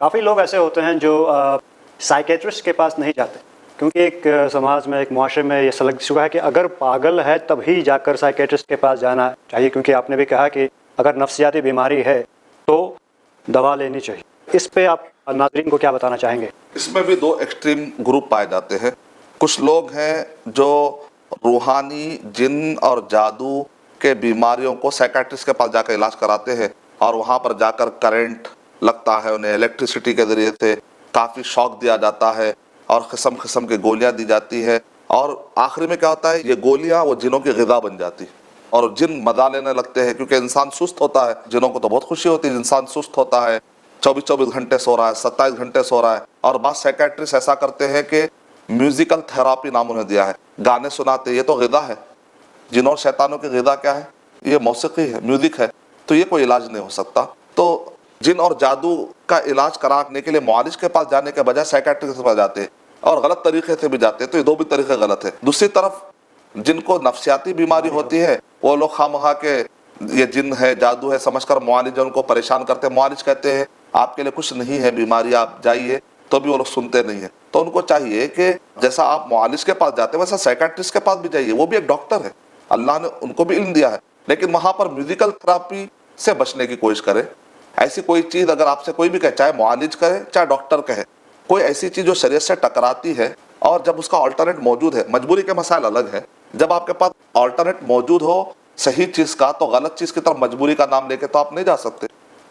کافی لوگ ایسے ہوتے ہیں جو سائیکیٹرسٹ کے پاس نہیں جاتے، کیونکہ ایک سماج میں، ایک معاشرے میں یہ سلگ چکا ہے کہ اگر پاگل ہے تبھی جا کر سائیکیٹرسٹ کے پاس جانا چاہیے، کیونکہ آپ نے بھی کہا کہ اگر نفسیاتی بیماری ہے تو دوا لینی چاہیے. اس پہ آپ ناظرین کو کیا بتانا چاہیں گے؟ اس میں بھی دو ایکسٹریم گروپ پائے جاتے ہیں. کچھ لوگ ہیں جو روحانی جن اور جادو کے بیماریوں کو سائیکیٹرسٹ کے پاس جا کر علاج کراتے ہیں، اور وہاں پر جا کر کرنٹ لگتا ہے، انہیں الیکٹریسٹی کے ذریعے سے کافی شوق دیا جاتا ہے اور قسم قسم کی گولیاں دی جاتی ہے، اور آخری میں کیا ہوتا ہے، یہ گولیاں وہ جنوں کی غذا بن جاتی اور جن مزہ لینے لگتے ہیں، کیونکہ انسان سست ہوتا ہے. جنوں کو تو بہت خوشی ہوتی ہے، انسان سست ہوتا ہے، 24 گھنٹے سو رہا ہے، 27 گھنٹے سو رہا ہے. اور بعض سائیکیٹرسٹ ایسا کرتے ہیں کہ میوزیکل تھراپی نام انہیں دیا ہے، گانے سناتے. یہ تو غذا ہے، جنوں اور شیطانوں کی غذا کیا ہے؟ یہ موسیقی ہے، میوزک ہے. تو یہ کوئی علاج نہیں ہو سکتا. تو جن اور جادو کا علاج کرانے کے لیے معالج کے پاس جانے کے بجائے سائیکیٹرسٹ کے پاس جاتے ہیں، اور غلط طریقے سے بھی جاتے ہیں. تو یہ دو بھی طریقے غلط ہے. دوسری طرف جن کو نفسیاتی بیماری ہوتی ہے، وہ لوگ خواہ مخواہ کے یہ جن ہے، جادو ہے سمجھ کر معالج ان کو پریشان کرتے ہیں. معالج کہتے ہیں آپ کے لیے کچھ نہیں ہے بیماری، آپ جائیے، تو بھی وہ لوگ سنتے نہیں ہیں. تو ان کو چاہیے کہ جیسا آپ معالج کے پاس جاتے ہیں ویسا سائیکیٹرسٹ کے پاس بھی جائیے. وہ بھی ایک ڈاکٹر ہے، اللہ نے ان کو بھی علم دیا ہے، لیکن وہاں پر میوزیکل تھراپی سے بچنے کی کوشش کرے. ایسی کوئی چیز اگر آپ سے کوئی بھی کہے، چاہے معالج کہے چاہے ڈاکٹر کہے، کوئی ایسی چیز جو شریعت سے ٹکراتی ہے اور جب اس کا آلٹرنیٹ موجود ہے، مجبوری کے مسائل الگ ہے. جب آپ کے پاس آلٹرنیٹ موجود ہو صحیح چیز کا، تو غلط چیز کی طرف مجبوری کا نام لے کے تو آپ نہیں جا سکتے.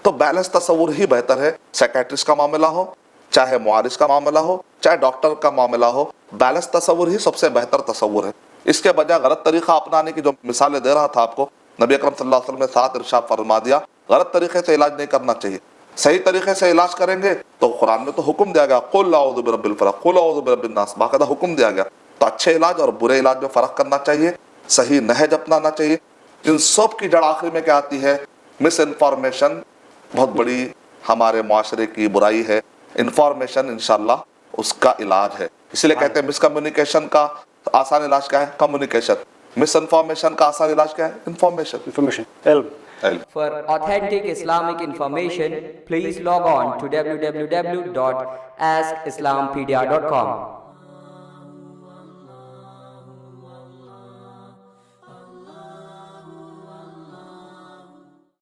تو بیلنس تصور ہی بہتر ہے. سائیکیٹرسٹ کا معاملہ ہو، چاہے معالج کا معاملہ ہو، چاہے ڈاکٹر کا معاملہ ہو، بیلنس تصور ہی سب سے بہتر تصور ہے. اس کے بجائے غلط طریقہ اپنانے کی جو مثالیں دے رہا تھا آپ کو، نبی اکرم صلی اللہ علیہ وسلم نے ساتھ ارشاد فرما دیا، غلط طریقے سے علاج نہیں کرنا چاہیے. صحیح طریقے سے علاج کریں گے تو قرآن میں تو حکم دیا گیا، قل اعوذ برب الفلق قل اعوذ برب الناس، باقاعدہ حکم دیا گیا. تو اچھے علاج اور برے علاج میں فرق کرنا چاہیے، صحیح نہج اپنانا چاہیے. ان سب کی جڑ آخر میں کیا آتی ہے؟ مس انفارمیشن بہت بڑی ہمارے معاشرے کی برائی ہے. انفارمیشن انشاءاللہ اس کا علاج ہے. اسی لیے کہتے ہیں مس کمیونیکیشن کا آسان علاج کیا ہے؟ کمیونیکیشن. مس انفارمیشن کا آسان علاج کیا ہے؟ انفارمیشن. علم. For authentic Islamic information, please log on to www.askislampedia.com.